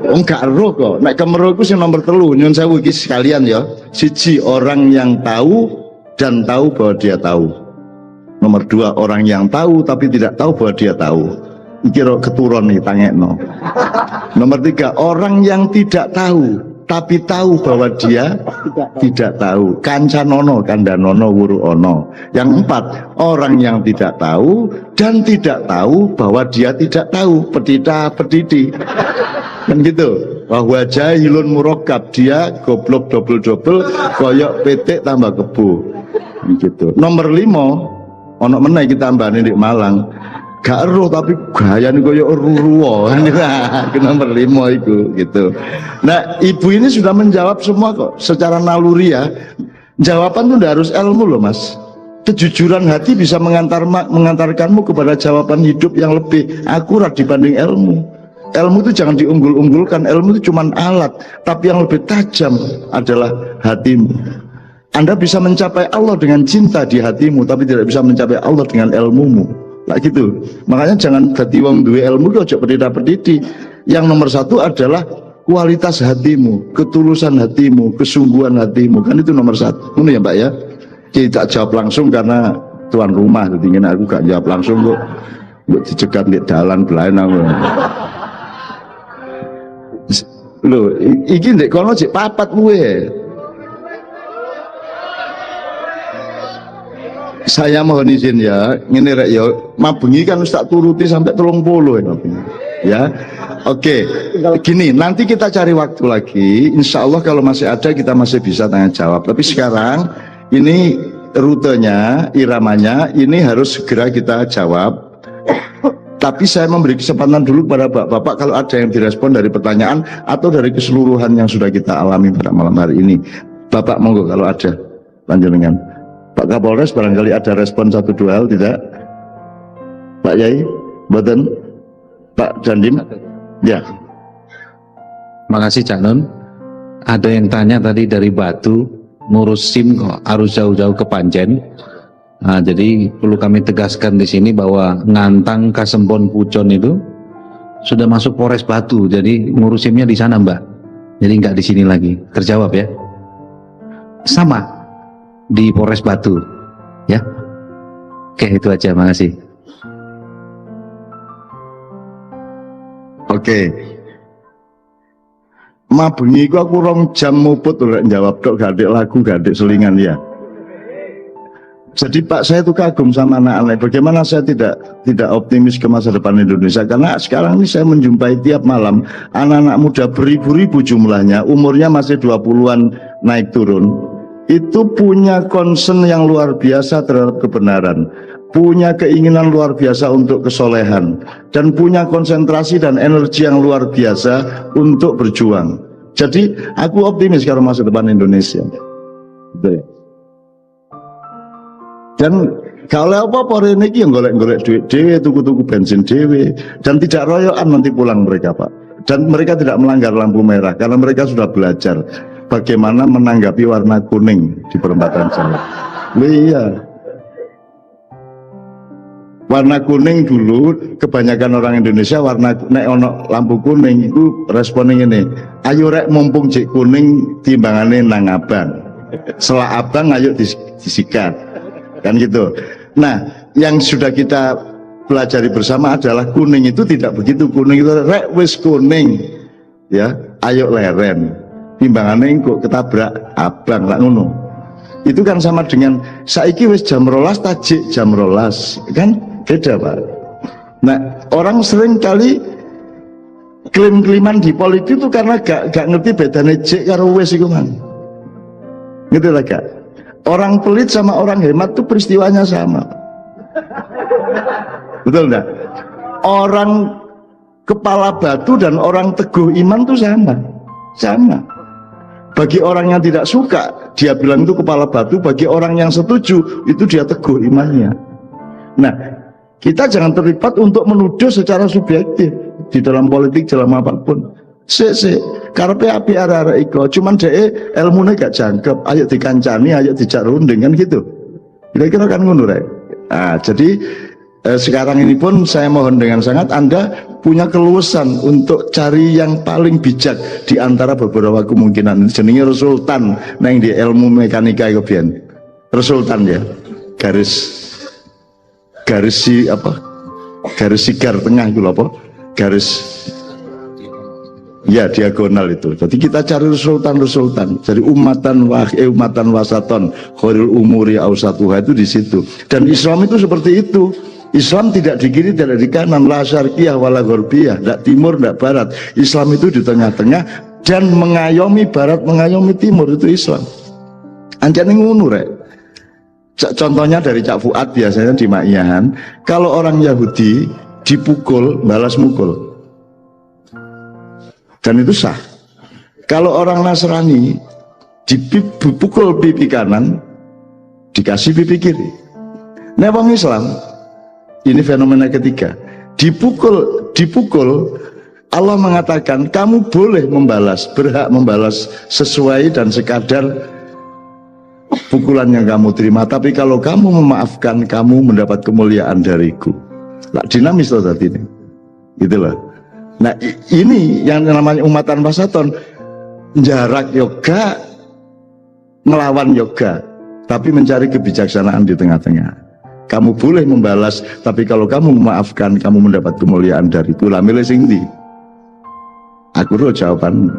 enggak roh kok. Nek kemeroh iku sing nomor 3, nyun sewu iki sekalian ya. Siji, orang yang tahu dan tahu bahwa dia tahu. Nomor 2, orang yang tahu tapi tidak tahu bahwa dia tahu. Iki ro keturun nih tangekno. Nomor 3, orang yang tidak tahu tapi tahu bahwa dia tidak tahu. Kancanono kandanono wuru ono. Yang 4, orang yang tidak tahu dan tidak tahu bahwa dia tidak tahu. Petita petiti. Kan gitu. Bahwa jahilun murakkab, dia goblok double-double koyok petik tambah kebo. Gitu. Nomor 5, ono meneh kita tambahane di Malang. Gak eruh tapi gayane koyo ruruwo. Nah, nomor 5 itu gitu. Nah, ibu ini sudah menjawab semua kok secara naluri ya. Jawaban itu harus ilmu loh, Mas. Kejujuran hati bisa mengantarkanmu kepada jawaban hidup yang lebih akurat dibanding ilmu. Ilmu itu jangan diunggul-unggulkan. Ilmu itu cuma alat, tapi yang lebih tajam adalah hatimu. Anda bisa mencapai Allah dengan cinta di hatimu, tapi tidak bisa mencapai Allah dengan ilmumu. Lah gitu. Makanya jangan dadi wong duwe ilmu kok aja pedita-pediti. Yang nomor 1 adalah kualitas hatimu, ketulusan hatimu, kesungguhan hatimu. Kan itu nomor 1. Ngono ya, Mbak ya. Tidak jawab langsung karena tuan rumah, jadi ngene aku gak jawab langsung kok. Mbok dicegat nek dalan belaen aku. Lho, iki ndek kono jek 4 kuwe. Saya mohon izin ya, ini rek ya, mabengi kan tak turuti sampai 30 ya. Oke, gini, nanti kita cari waktu lagi. Insya Allah kalau masih ada kita masih bisa tanya jawab. Tapi sekarang ini rutenya, iramanya, ini harus segera kita jawab. Tapi saya memberi kesempatan dulu kepada bapak-bapak kalau ada yang direspon dari pertanyaan atau dari keseluruhan yang sudah kita alami pada malam hari ini. Bapak monggo kalau ada panjenengan. Pak Kapolres barangkali ada respon 1-2 hal, tidak? Pak Yai, Boten, Pak Dandim, ya. Makasih Cak Nun. Ada yang tanya tadi dari Batu, ngurus SIM kok harus jauh-jauh ke Panjen. Nah, jadi perlu kami tegaskan di sini bahwa Ngantang, Kasembon, Pucon itu sudah masuk Polres Batu, jadi ngurus SIM-nya di sana Mbak. Jadi nggak di sini lagi. Terjawab ya? Sama. Di Polres Batu ya. Oke, itu aja, makasih. Oke. Mabengi ku aku 2 jam muput ora jawab tok, gak ada lagu, gak ada selingan ya. Jadi Pak, saya itu kagum sama anak-anak. Bagaimana saya tidak optimis ke masa depan Indonesia, karena sekarang ini saya menjumpai tiap malam anak-anak muda beribu-ribu jumlahnya, umurnya masih 20-an naik turun. Itu punya concern yang luar biasa terhadap kebenaran, punya keinginan luar biasa untuk kesolehan, dan punya konsentrasi dan energi yang luar biasa untuk berjuang. Jadi aku optimis kalau masa depan Indonesia. Dan kalau apa-apa ini yang golek-golek duit dewe, tuku-tuku bensin dewe, dan tidak royokan nanti pulang mereka Pak. Dan mereka tidak melanggar lampu merah karena mereka sudah belajar bagaimana menanggapi warna kuning di perempatan jalan. Iya. Warna kuning dulu kebanyakan orang Indonesia warna nek ono lampu kuning itu responnya ini. Ayo rek mumpung cek kuning timbangane nang abang. Setelah abang ayo disikat. Kan gitu. Nah, yang sudah kita pelajari bersama adalah kuning itu tidak begitu. Kuning itu rek wis kuning. Ya, ayo leren. Timbangannya kok ketabrak abang lah ngono. Itu kan sama dengan saiki wis jam 12 tajik jam 12 kan beda Pak. Nah, orang sering kali klaim-klaiman di politik itu karena gak ngerti bedanya jek karo wis iku man. Gitu lah Kak. Orang pelit sama orang hemat itu peristiwanya sama. Betul enggak? Orang kepala batu dan orang teguh iman itu sama. Sama. Bagi orang yang tidak suka, dia bilang itu kepala batu. Bagi orang yang setuju, itu dia teguh imannya. Nah, kita jangan terlibat untuk menuduh secara subjektif di dalam politik, dalam apapun. Karepe api arah-arah iko, cuman deh ilmunya gak jangkep. Ayo dikancani, ayo dijak runding kan gitu. Kira-kira kan ngono rek. Nah, jadi sekarang ini pun saya mohon dengan sangat Anda punya keluasan untuk cari yang paling bijak di antara beberapa kemungkinan. Jenenge resultan neng di ilmu mekanika itu biyen. Resultan ya. Garis si apa? Garis sigar tengah itu apa? Garis ya diagonal itu. Jadi kita cari resultan. Jadi umatan wasaton khairul umuri ausatuha itu di situ. Dan Islam itu seperti itu. Islam tidak di kiri, tidak di kanan, la syarqiyah wala gharbiyah, tidak timur, tidak barat. Islam itu di tengah-tengah dan mengayomi barat, mengayomi timur, itu Islam. Anjane ngono rek. Contohnya dari Cak Fuad biasanya di Ma'iyahan, kalau orang Yahudi dipukul, balas mukul. Dan itu sah. Kalau orang Nasrani dipukul pipi kanan, dikasih pipi kiri. Nah, wong Islam ini fenomena ketiga. Dipukul, Allah mengatakan kamu boleh membalas, berhak membalas sesuai dan sekadar pukulan yang kamu terima. Tapi kalau kamu memaafkan, kamu mendapat kemuliaan dariku. Nah, dinamis loh tadi ini. Gitu loh. Nah, ini yang namanya umatan wasaton. Jarak yoga, melawan yoga, tapi mencari kebijaksanaan di tengah-tengah. Kamu boleh membalas, tapi kalau kamu memaafkan, kamu mendapat kemuliaan dariku. Lah milih sing ndi? Aku ro jawaban.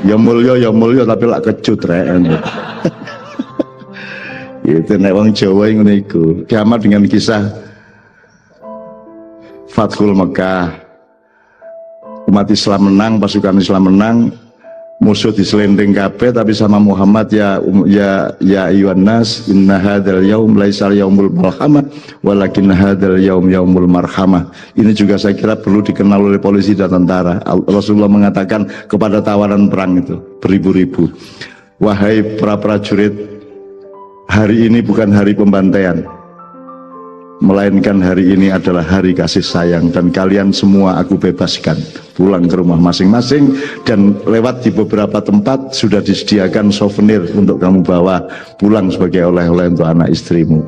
Ya mulya tapi lak kecut rek. Itu nek wong Jawa ngono iku. Kiamat dengan kisah Fathul Mekah. Umat Islam menang, pasukan Islam menang, musuh diselending kabeh, tapi sama Muhammad ya ayyuhan nas inna hadzal yaum laisal yaumul malhamah walakin hadzal yaum yaumul marhamah. Ini juga saya kira perlu dikenal oleh polisi dan tentara. Rasulullah mengatakan kepada tawanan perang itu beribu-ribu, wahai para prajurit, hari ini bukan hari pembantaian, melainkan hari ini adalah hari kasih sayang, dan kalian semua aku bebaskan pulang ke rumah masing-masing. Dan lewat di beberapa tempat sudah disediakan souvenir untuk kamu bawa pulang sebagai oleh-oleh untuk anak istrimu.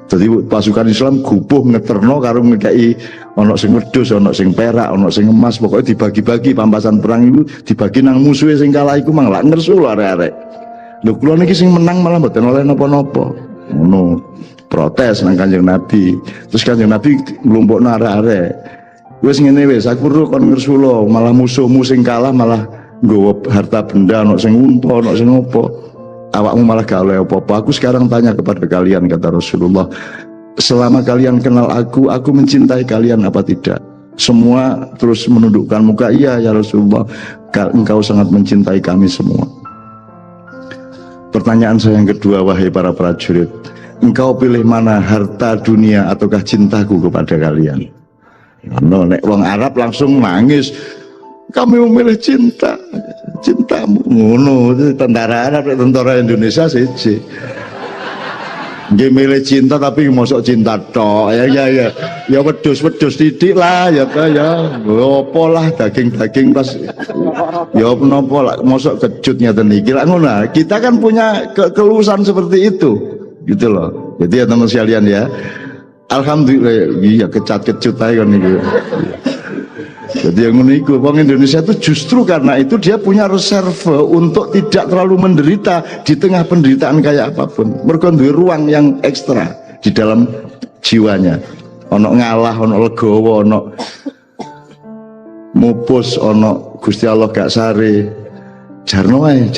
Jadi pasukan Islam gubuh ngeterno karo ngekei, ono sing wedhus, ono sing perak, ono sing emas, pokoknya dibagi-bagi. Pampasan perang itu dibagi nang musuhe sing kalah iku mang lak ngersu lho arek-arek. Lho kula niki sing menang malah mboten oleh napa-napa. Ngono. Protes nang Kanjeng Nabi. Terus Kanjeng Nabi nglumpukno arek-arek. Wis ngene wis, aku ro kon ngersula, malah musuhmu sing kalah malah nggawa harta benda, ono sing unta, ono sing apa. Awakmu malah gak oleh apa-apa. Aku sekarang tanya kepada kalian, kata Rasulullah, selama kalian kenal aku mencintai kalian apa tidak? Semua terus menundukkan muka, iya ya Rasulullah, engkau sangat mencintai kami semua. Pertanyaan saya yang kedua, wahai para prajurit, engkau pilih mana, harta dunia ataukah cintaku kepada kalian? No, nek wong Arab langsung nangis, kami memilih cintamu. Ngono, tentara Arab, tentara Indonesia siji. Nggih milih cinta tapi mosok cinta tok. Ya wedhus titik lah ya apa lah daging pas ya menapa lah mosok kejut ngeten iki. Lah ngono. Kita kan punya keluasan seperti itu. Gitu loh. Jadi ya teman sekalian ya, alhamdulillah iya kecat-kecut aja kan itu. Jadi yang uniku orang Indonesia itu justru karena itu dia punya reserve untuk tidak terlalu menderita di tengah penderitaan kayak apapun. Mereka duwe ruang yang ekstra di dalam jiwanya. Ono ngalah, ono legowo, ono mupus, ono Gusti Allah gak sare. Jarno ae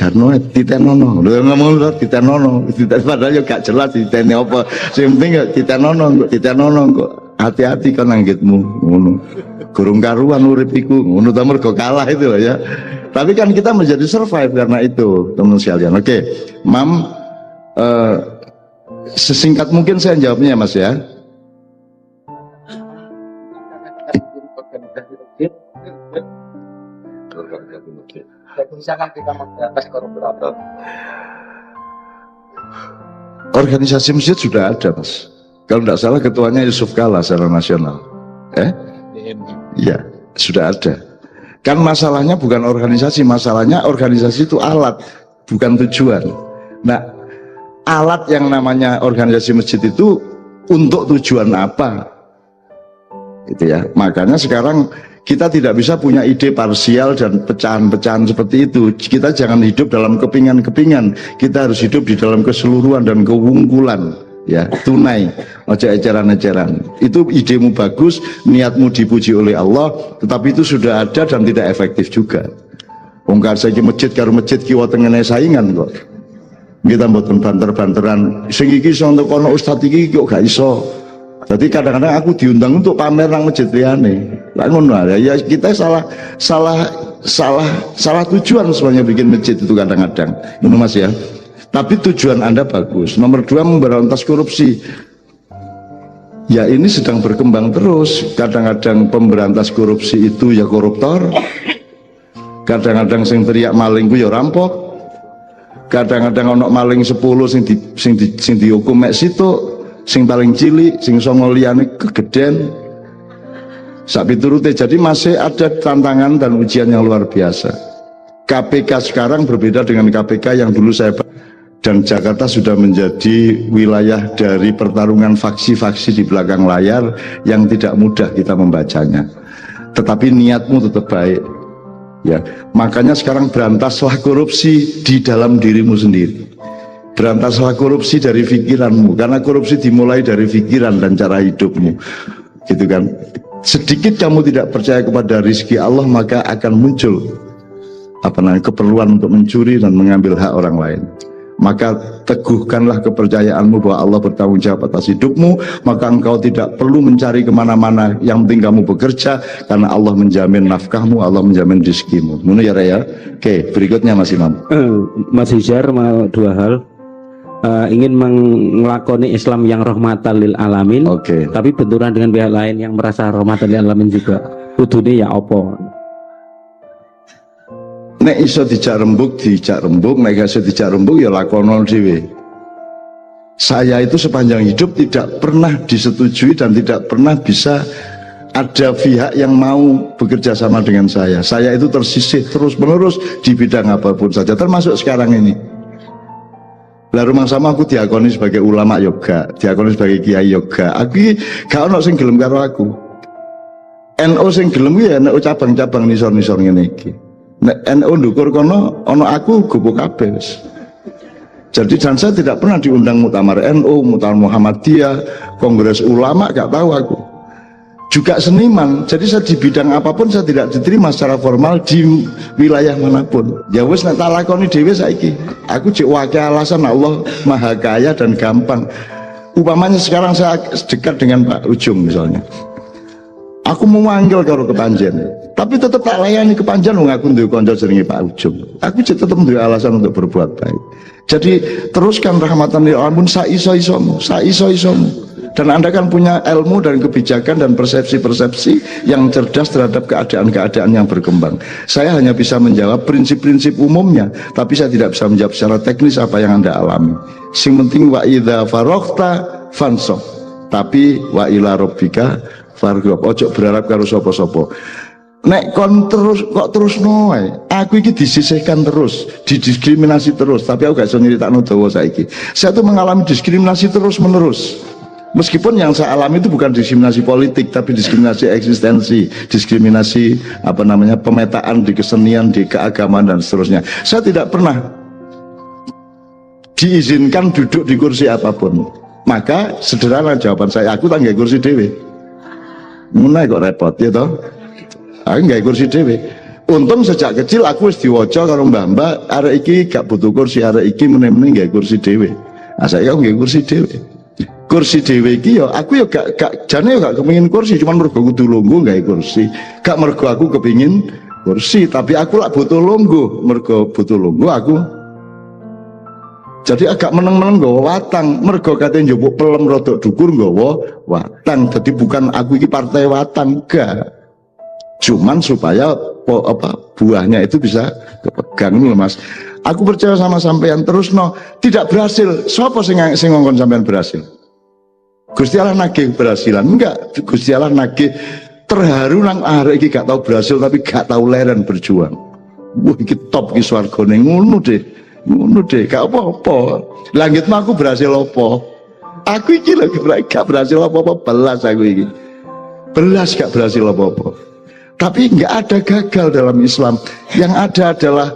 titenono. Lho ngomong lho titenono, padahal yo gak jelas titene apa. Sing penting titenono kok. Hati-hati kan anggitmu ngono. Gurung karuan urip iku ngono ta mergo kalah itu loh ya. Tapi kan kita menjadi survive karena itu, teman sekalian. Oke, Mam, sesingkat mungkin saya jawabnya Mas ya. Organisasi masjid sudah ada Mas. Kalau tidak salah ketuanya Yusuf Kala secara nasional. Ya sudah ada. Kan masalahnya bukan organisasi, masalahnya organisasi itu alat, bukan tujuan. Nah, alat yang namanya organisasi masjid itu untuk tujuan apa? gitu ya. Makanya sekarang kita tidak bisa punya ide parsial dan pecahan-pecahan seperti itu. Kita jangan hidup dalam kepingan-kepingan. Kita harus hidup di dalam keseluruhan dan kewungkulan, ya, tunai, ojo eceran-eceran. Itu idemu bagus, niatmu dipuji oleh Allah, tetapi itu sudah ada dan tidak efektif juga. Wongkar saiki masjid karo masjid kiwa tengene saingan kok. Kita mboten banter-banteran. Sing iki iso entuk kono ustaz iki kok gak iso. Jadi kadang-kadang aku diundang untuk pamer nang masjid liyane. Lah ngono ya kita salah tujuan sebenarnya bikin masjid itu kadang-kadang. Ngono Mas ya. Tapi tujuan Anda bagus. Nomor 2 memberantas korupsi. Ya ini sedang berkembang terus. Kadang-kadang pemberantas korupsi itu ya koruptor. Kadang-kadang sing teriak maling ku ya rampok. Kadang-kadang ono maling 10 sing dihukum mek situ. Sing paling cilik, sing songo liyane kegeden. Sak piturute, jadi masih ada tantangan dan ujian yang luar biasa. KPK sekarang berbeda dengan KPK yang dulu saya, dan Jakarta sudah menjadi wilayah dari pertarungan faksi-faksi di belakang layar yang tidak mudah kita membacanya. Tetapi niatmu tetap baik. Ya, makanya sekarang berantaslah korupsi di dalam dirimu sendiri. Berantaslah korupsi dari pikiranmu, karena korupsi dimulai dari pikiran dan cara hidupmu, gitu kan. Sedikit kamu tidak percaya kepada rizki Allah, maka akan muncul keperluan untuk mencuri dan mengambil hak orang lain. Maka teguhkanlah kepercayaanmu bahwa Allah bertanggung jawab atas hidupmu, maka engkau tidak perlu mencari kemana-mana, yang penting kamu bekerja, karena Allah menjamin nafkahmu, Allah menjamin rizkimu. Ngono ya Raya. Oke, berikutnya Mas Imam. Mas Hijar mau 2 hal. Ingin mengelakoni Islam yang rahmatan lil alamin, tapi benturan dengan pihak lain yang merasa rahmatan lil alamin juga. Kudune ya opo? Nek iso dijak rembug, nek gak iso dijak rembug ya lakono dhewe. Saya itu sepanjang hidup tidak pernah disetujui dan tidak pernah bisa ada pihak yang mau bekerja sama dengan saya. Saya itu tersisih terus-menerus di bidang apapun saja, termasuk sekarang ini. Lah rumah sama aku diakoni sebagai ulama yoga, diakoni sebagai kiai yoga. Aku gak ono sing gelem karo aku. NU sing gelem ya NU cabang-cabang nisor-nisor ngene iki. Nek NU ndukur kono ono aku gopo kabeh wis. Jadi dan saya tidak pernah diundang muktamar NU, muktamar Muhammadiyah, kongres ulama, gak tahu aku. Juga seniman, jadi saya di bidang apapun saya tidak diterima secara formal di wilayah manapun. Ya wis nek tak lakoni dhewe saiki. Aku cek wae alasan Allah Maha Kaya dan gampang. Umpamanya sekarang saya dekat dengan Pak Ujung misalnya. Aku mau manggil karo Kepanjen, tapi tetap tak layani Kepanjen wong aku duwe kanca jenenge Pak Ujung. Aku tetap duwe alasan untuk berbuat baik. Jadi teruskan rahmatan lil alamin saiso-isomu, saiso-isomu. Dan Anda kan punya ilmu dan kebijakan dan persepsi-persepsi yang cerdas terhadap keadaan-keadaan yang berkembang. Saya hanya bisa menjawab prinsip-prinsip umumnya, tapi saya tidak bisa menjawab secara teknis apa yang Anda alami. Sing penting wa idza faraghta fansab. Tapi wa ila rabbika farghab. Ojo berharap karo sapa-sapa. Nek kon terus noe, aku iki disisihkan terus, didiskriminasi terus, tapi aku gak iso nyeritakno dawa saiki. Saya tuh mengalami diskriminasi terus-menerus. Meskipun yang saya alami itu bukan diskriminasi politik, tapi diskriminasi eksistensi, diskriminasi pemetaan di kesenian, di keagamaan dan seterusnya. Saya tidak pernah diizinkan duduk di kursi apapun. Maka sederhana jawaban saya, aku tak nggak kursi dewe. Mulai kok repot ya toh? Aku nggak kursi dewe. Untung sejak kecil aku wis diwaca karo mbah-mbah, arek iki gak butuh kursi, arek iki meneh-meneh nggak kursi dewe. Nah, saya aku nggak kursi dewe. Kursi dewe iki ya aku ya gak jane ya gak kepengin kursi, cuman mergo kudu lungguh gawe kursi. Gak mergo aku kepengin kursi, tapi aku lak butuh lungguh, mergo butuh lungguh aku. Jadi agak meneng-meneng nggawa watang, mergo kate njupuk pelem rodok dukur nggawa watang. Jadi bukan aku iki partai watang, gak. Cuman supaya buahnya itu bisa kepegang lho Mas. Aku percaya sama sampean terus tidak berhasil. Sopo sing ngongkon sampean berhasil? Gusti Allah nagih berhasilan enggak? Gusti Allah nagih terharu nang arek iki gak tahu berhasil tapi gak tahu leren berjuang. Wah iki top iki swargane ngono deh. Ngono deh, gak apa-apa. Langit mah aku berhasil apa? Aku iki lagi gak berhasil apa-apa belas aku iki. belas gak berhasil apa-apa. Tapi nggak ada gagal dalam Islam. Yang ada adalah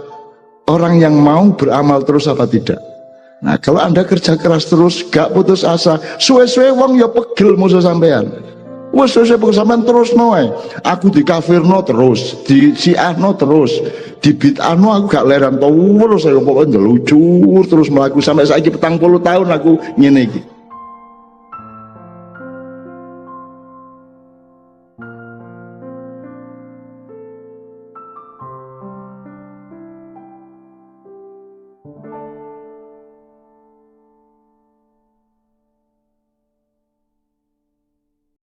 orang yang mau beramal terus apa tidak. Nah, kalau Anda kerja keras terus, gak putus asa, suwe-suwe wong ya pegel musuh sampean. Wes suwe pegel sampean terus noe. Aku di kafirno terus, di siahno terus, di bid'ahno aku gak leran terus, saya pokoknya ndelujur terus melaku sampai saiki 40 tahun aku ngene iki.